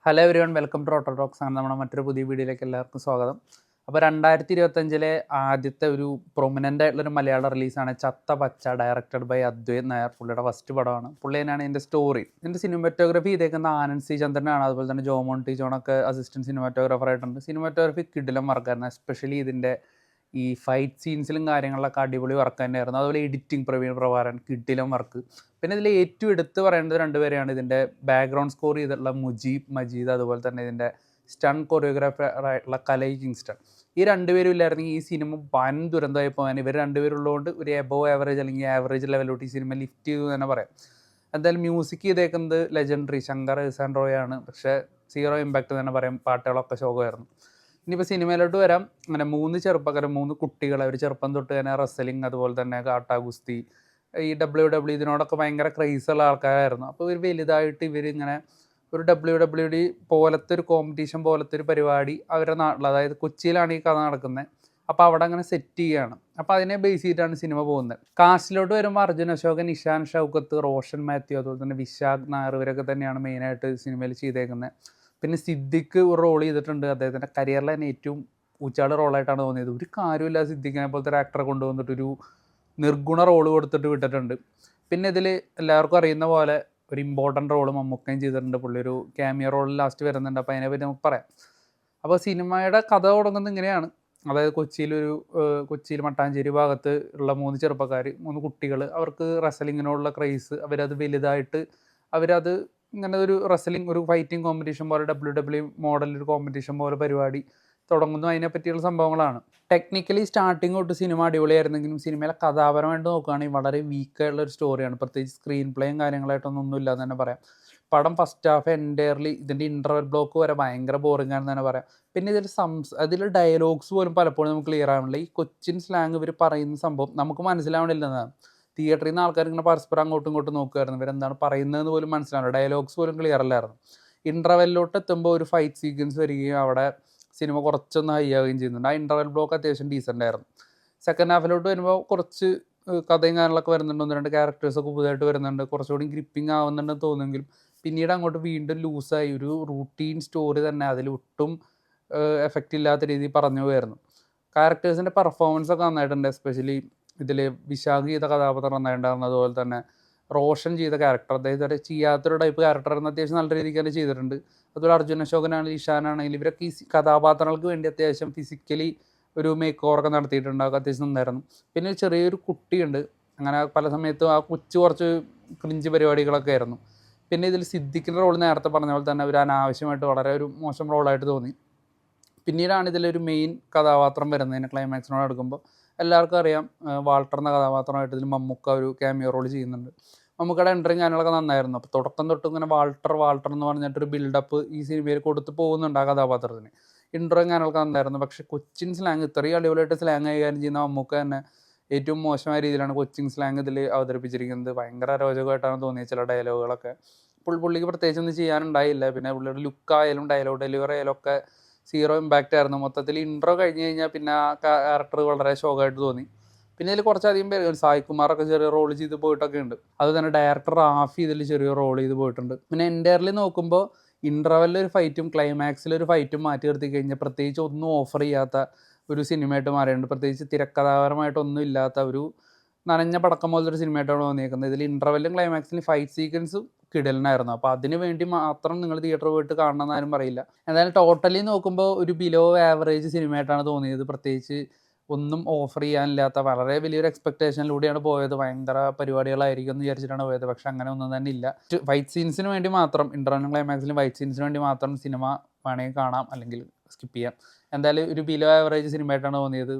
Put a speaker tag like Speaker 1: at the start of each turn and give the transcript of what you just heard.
Speaker 1: Hello everyone, welcome to rotor talks. ആണ് നമ്മുടെ മറ്റൊരു പുതിയ വീഡിയോയിലേക്ക് എല്ലാവർക്കും സ്വാഗതം. അപ്പോൾ 2025 ആദ്യത്തെ ഒരു പ്രൊമിനൻ്റ് ആയിട്ടുള്ളൊരു മലയാള റിലീസാണ് ചത്ത പച്ച, ഡയറക്റ്റഡ് ബൈ അദ്വൈത് നായർ. പുള്ളിയുടെ ഫസ്റ്റ് പടമാണ്. പുള്ളി തന്നെയാണ് ഇതിൻ്റെ സ്റ്റോറി. ഇതിൻ്റെ സിനിമാറ്റോഗ്രഫി ചെയ്തേക്കുന്ന ആനന്ദ് സി ചന്ദ്രനാണ്. അതുപോലെ തന്നെ ജോമോൺ ടി ജോണൊക്കെ അസിസ്റ്റൻറ്റ് സിനിമാറ്റോഗ്രാഫർ ആയിട്ടുണ്ട്. സിനിമാറ്റോഗ്രഫി കിടിലം വർക്കായിരുന്നു. എസ്പെഷ്യലി ഇതിൻ്റെ ഈ ഫൈറ്റ് സീൻസിലും കാര്യങ്ങളിലൊക്കെ അടിപൊളി വർക്ക് തന്നെയായിരുന്നു. അതുപോലെ എഡിറ്റിംഗ് പ്രവീൺ പ്രഭാരൻ കിടിലം വർക്ക്. പിന്നെ ഇതിൽ ഏറ്റവും എടുത്ത് പറയേണ്ടത് രണ്ടുപേരെയാണ്. ഇതിൻ്റെ ബാക്ക്ഗ്രൗണ്ട് സ്കോർ ചെയ്തിട്ടുള്ള മുജീബ് മജീദ്, അതുപോലെ തന്നെ ഇതിൻ്റെ സ്റ്റൺ കൊറിയോഗ്രാഫർ ആയിട്ടുള്ള കലൈ കിങ്സ്റ്റൺ. ഈ രണ്ടുപേരും ഇല്ലായിരുന്നെങ്കിൽ ഈ സിനിമ വൻ ദുരന്തമായി പോകാൻ. ഇവർ രണ്ടുപേരുള്ളതുകൊണ്ട് ഒരു എബോവ് ആവറേജ് അല്ലെങ്കിൽ ആവറേജ് ലെവലോട്ട് ഈ സിനിമ ലിഫ്റ്റ് ചെയ്തു തന്നെ പറയാം. എന്തായാലും മ്യൂസിക് ചെയ്തേക്കുന്നത് ലെജൻഡറി ശങ്കർ എഹ്സാൻ റോയ് ആണ്. പക്ഷേ സീറോ ഇമ്പാക്റ്റ് തന്നെ പറയാം. പാട്ടുകളൊക്കെ ശോകമായിരുന്നു. ഇനിയിപ്പോൾ സിനിമയിലോട്ട് വരാം. അങ്ങനെ 3 കുട്ടികൾ, അവർ ചെറുപ്പം തൊട്ട് തന്നെ റെസ്ലിംഗ്, അതുപോലെ തന്നെ കാട്ടാ ഗുസ്തി, ഈ WWE ഇതിനോടൊക്കെ ഭയങ്കര ക്രൈസുള്ള ആൾക്കാരായിരുന്നു. അപ്പോൾ ഇവർ വലുതായിട്ട് ഇവരിങ്ങനെ ഒരു WWE പോലത്തെ ഒരു കോമ്പറ്റീഷൻ പോലത്തെ ഒരു പരിപാടി അവരുടെ നാട്ടിൽ, അതായത് കൊച്ചിയിലാണ് ഈ കഥ നടക്കുന്നത്. അപ്പോൾ അവിടെ അങ്ങനെ സെറ്റ് ചെയ്യുകയാണ്. അപ്പോൾ അതിനെ ബേസ് ചെയ്തിട്ടാണ് സിനിമ പോകുന്നത്. കാസ്റ്റിലോട്ട് വരുമ്പോൾ അർജുൻ അശോകൻ, ഇഷാൻ ഷൗക്കത്ത്, റോഷൻ മാത്യു, അതുപോലെ തന്നെ വിശാഖ് നായർ, ഇവരൊക്കെ തന്നെയാണ് മെയിനായിട്ട് സിനിമയിൽ ചെയ്തേക്കുന്നത്. പിന്നെ സിദ്ദിഖ് ഒരു റോൾ ചെയ്തിട്ടുണ്ട്. അദ്ദേഹത്തിൻ്റെ കരിയറിലെ തന്നെ ഏറ്റവും ഊച്ചാട് റോളായിട്ടാണ് തോന്നിയത്. ഒരു കാര്യമില്ല സിദ്ദിഖിനെ പോലത്തെ ഒരു ആക്ടറെ കൊണ്ടുവന്നിട്ടൊരു നിർഗുണ റോള് കൊടുത്തിട്ട് വിട്ടിട്ടുണ്ട്. പിന്നെ ഇതിൽ എല്ലാവർക്കും അറിയുന്ന പോലെ ഒരു ഇമ്പോർട്ടൻ്റ് റോള് മമ്മൂക്കയും ചെയ്തിട്ടുണ്ട്. പുള്ളി ഒരു ക്യാമിയോ റോളിൽ ലാസ്റ്റ് വരുന്നുണ്ട്. അപ്പോൾ അതിനെപ്പറ്റി നമുക്ക് പറയാം. അപ്പോൾ സിനിമയുടെ കഥ തുടങ്ങുന്നത് ഇങ്ങനെയാണ്. അതായത് കൊച്ചിയിൽ മട്ടാഞ്ചേരി ഭാഗത്ത് ഉള്ള 3 ചെറുപ്പക്കാർ, 3 കുട്ടികൾ, അവർക്ക് റെസ്ലിങ്ങിനോടുള്ള ക്രൈസ്, അവരത് വലുതായിട്ട് അവരത് ഇങ്ങനെ ഒരു റെസ്ലിംഗ്, ഒരു ഫൈറ്റിംഗ് കോമ്പറ്റീഷൻ പോലെ WWE മോഡൽ ഒരു കോമ്പറ്റീഷൻ പോലെ പരിപാടി തുടങ്ങുന്നു. അതിനെ പറ്റിയുള്ള സംഭവങ്ങളാണ്. ടെക്നിക്കലി സ്റ്റാർട്ടിങ് തൊട്ട് സിനിമ അടിപൊളിയായിരുന്നെങ്കിലും സിനിമയിലെ കഥാപരമായിട്ട് നോക്കുകയാണെങ്കിൽ വളരെ വീക്കായിട്ടുള്ള ഒരു സ്റ്റോറിയാണ്. പ്രത്യേകിച്ച് സ്ക്രീൻ പ്ലേയും കാര്യങ്ങളായിട്ടൊന്നും ഇല്ല എന്ന് തന്നെ പറയാം. പടം ഫസ്റ്റ് ഹാഫ് എൻറ്റയർലി ഇതിൻ്റെ ഇൻ്റർവെൽ ബ്ലോക്ക് വരെ ഭയങ്കര ബോറിംഗ് ആണെന്ന് തന്നെ പറയാം. പിന്നെ അതിൽ ഡയലോഗ്സ് പോലും പലപ്പോഴും നമുക്ക് ക്ലിയർ ആവണില്ല. ഈ കൊച്ചിൻ സ്ലാങ് ഇവർ പറയുന്ന സംഭവം നമുക്ക് മനസ്സിലാവണില്ലെന്നാണ്. തിയേറ്ററിൽ നിന്ന് ആൾക്കാർ ഇങ്ങനെ പരസ്പരം അങ്ങോട്ടും ഇങ്ങോട്ടും നോക്കുമായിരുന്നു. ഇവരെന്താണ് പറയുന്നതെന്ന് പോലും മനസ്സിലാവില്ല. ഡയലോഗ്സ് പോലും ക്ലിയർ അല്ലായിരുന്നു. ഇൻ്റർവെല്ലിലോട്ട് എത്തുമ്പോൾ ഒരു ഫൈറ്റ് സീക്വൻസ് വരികയും അവിടെ സിനിമ കുറച്ചൊന്ന് ഹൈ ആവുകയും ചെയ്യുന്നുണ്ട്. ആ ഇൻ്റർവെൽ ബ്ലോക്ക് അത്യാവശ്യം ഡീസൻ്റ് ആയിരുന്നു. സെക്കൻഡ് ഹാഫിലോട്ട് വരുമ്പോൾ കുറച്ച് കഥയും കാര്യങ്ങളൊക്കെ വരുന്നുണ്ട്. 1-2 ക്യാരക്ടേഴ്സൊക്കെ പുതുതായിട്ട് വരുന്നുണ്ട്. കുറച്ചുകൂടി ഗ്രിപ്പിംഗ് ആവുന്നുണ്ടെന്ന് തോന്നുമെങ്കിലും പിന്നീട് അങ്ങോട്ട് വീണ്ടും ലൂസായി ഒരു റൂട്ടീൻ സ്റ്റോറി തന്നെ അതിൽ ഒട്ടും എഫക്റ്റ് ഇല്ലാത്ത രീതിയിൽ പറഞ്ഞു പോയായിരുന്നു. ക്യാരക്ടേഴ്സിൻ്റെ പെർഫോമൻസൊക്കെ നന്നായിട്ടുണ്ട്. എസ്പെഷ്യലി ഇതിൽ വിശാഖ് ചെയ്ത കഥാപാത്രം നന്നായിട്ടുണ്ടായിരുന്നു. അതുപോലെ തന്നെ റോഷൻ ചെയ്ത ക്യാരക്ടർ, അതായത് ചെയ്യാത്തൊരു ടൈപ്പ് ക്യാരക്ടറായിരുന്നു. അത്യാവശ്യം നല്ല രീതിക്ക് തന്നെ ചെയ്തിട്ടുണ്ട്. അതുപോലെ അർജുൻ അശോകനാണെങ്കിലും ഇഷാനാണെങ്കിലും ഇവരൊക്കെ ഈ കഥാപാത്രങ്ങൾക്ക് വേണ്ടി അത്യാവശ്യം ഫിസിക്കലി ഒരു മേക്ക് ഓവറൊക്കെ നടത്തിയിട്ടുണ്ട്. അതൊക്കെ അത്യാവശ്യം നന്നായിരുന്നു. പിന്നെ ചെറിയൊരു കുട്ടിയുണ്ട്. അങ്ങനെ പല സമയത്തും ആ കുറച്ച് ക്രിഞ്ച് പരിപാടികളൊക്കെ ആയിരുന്നു. പിന്നെ ഇതിൽ സിദ്ദിഖിൻ്റെ റോൾ നേരത്തെ പറഞ്ഞ പോലെ തന്നെ ഒരു അനാവശ്യമായിട്ട് വളരെ ഒരു മോശം റോളായിട്ട് തോന്നി. പിന്നീടാണ് ഇതിലൊരു മെയിൻ കഥാപാത്രം വരുന്നതിന് ക്ലൈമാക്സിനോട് അടുക്കുമ്പോൾ. എല്ലാവർക്കും അറിയാം, വാൾട്ടർ എന്ന കഥാപാത്രമായിട്ട് ഇതിൽ മമ്മൂക്ക ഒരു ക്യാമിയോ റോൾ ചെയ്യുന്നുണ്ട്. മമ്മൂക്കയുടെ എൻട്രിയും കാര്യങ്ങളൊക്കെ നന്നായിരുന്നു. അപ്പോൾ തുടക്കം തൊട്ട് ഇങ്ങനെ വാൾട്ടർ എന്ന് പറഞ്ഞിട്ടൊരു ബിൽഡപ്പ് ഈ സിനിമയിൽ കൊടുത്ത് പോകുന്നുണ്ട് ആ കഥാപാത്രത്തിന്. ഇൻട്രോയും കാര്യങ്ങളൊക്കെ നന്നായിരുന്നു. പക്ഷേ കൊച്ചിൻ സ്ലാങ് ഇത്രയും അടിപൊളിയായിട്ട് സ്ലാങ് കൈകാര്യം ചെയ്യുന്ന മമ്മൂക്ക തന്നെ ഏറ്റവും മോശമായ രീതിയിലാണ് കൊച്ചിൻ സ്ലാങ് ഇതിൽ അവതരിപ്പിച്ചിരിക്കുന്നത്. ഭയങ്കര അരോചകമായിട്ടാണ് തോന്നിയത് ചില ഡയലോഗുകളൊക്കെ. പുള്ളിക്ക് പ്രത്യേകിച്ചൊന്നും ചെയ്യാനുണ്ടായില്ല. പിന്നെ പുള്ളിയുടെ ലുക്കായാലും ഡയലോഗ് ഡെലിവറി ആയാലും ഒക്കെ സീറോ ഇമ്പാക്റ്റ് ആയിരുന്നു. മൊത്തത്തിൽ ഇൻട്രോ കഴിഞ്ഞ് കഴിഞ്ഞാൽ പിന്നെ ആ ക്യാരക്ടർ വളരെ ശോകമായിട്ട് തോന്നി. പിന്നെ ഇതിൽ കുറച്ചധികം പേര്, സായികുമാറൊക്കെ ചെറിയ റോൾ ചെയ്ത് പോയിട്ടൊക്കെ ഉണ്ട്. അത് തന്നെ ഡയറക്ടർ റാഫി ഇതിൽ ചെറിയ റോൾ ചെയ്ത് പോയിട്ടുണ്ട്. പിന്നെ എൻ്റയർലി നോക്കുമ്പോൾ ഇൻ്റർവെല്ലൊരു ഫൈറ്റും ക്ലൈമാക്സിലൊരു ഫൈറ്റും മാറ്റി നിർത്തി കഴിഞ്ഞാൽ പ്രത്യേകിച്ച് ഒന്നും ഓഫർ ചെയ്യാത്ത ഒരു സിനിമയായിട്ട് മാറിയിട്ടുണ്ട്. പ്രത്യേകിച്ച് തിരക്കഥാപരമായിട്ടൊന്നും ഇല്ലാത്ത ഒരു നനഞ്ഞ പടക്കം പോലത്തെ ഒരു സിനിമയായിട്ടാണ് തോന്നിയേക്കുന്നത്. ഇതിൽ ഇൻ്റർവെല്ലും ക്ലൈമാക്സിലും ഫൈറ്റ് സീക്വൻസും കിടലിനായിരുന്നു. അപ്പോൾ അതിന് വേണ്ടി മാത്രം നിങ്ങൾ തിയേറ്ററിൽ പോയിട്ട് കാണണമെന്ന് ആരും പറയില്ല. എന്തായാലും ടോട്ടലി നോക്കുമ്പോൾ ഒരു ബിലോ ആവറേജ് സിനിമയായിട്ടാണ് തോന്നിയത്. പ്രത്യേകിച്ച് ഒന്നും ഓഫർ ചെയ്യാനില്ലാത്ത വളരെ വലിയൊരു എക്സ്പെക്റ്റേഷനിലൂടെയാണ് പോയത്. ഭയങ്കര പരിപാടികളായിരിക്കും എന്ന് വിചാരിച്ചിട്ടാണ് പോയത്. പക്ഷെ അങ്ങനെ ഒന്നും തന്നെ ഇല്ല. ഫൈറ്റ് സീൻസിന് വേണ്ടി മാത്രം, ഇൻ്റർവെല്ലും ക്ലൈമാക്സിലും ഫൈറ്റ് സീൻസിന് വേണ്ടി മാത്രം സിനിമ വേണമെങ്കിൽ കാണാം, അല്ലെങ്കിൽ സ്കിപ്പ് ചെയ്യാം. എന്തായാലും ഒരു ബിലോ ആവറേജ് സിനിമയായിട്ടാണ് തോന്നിയത്.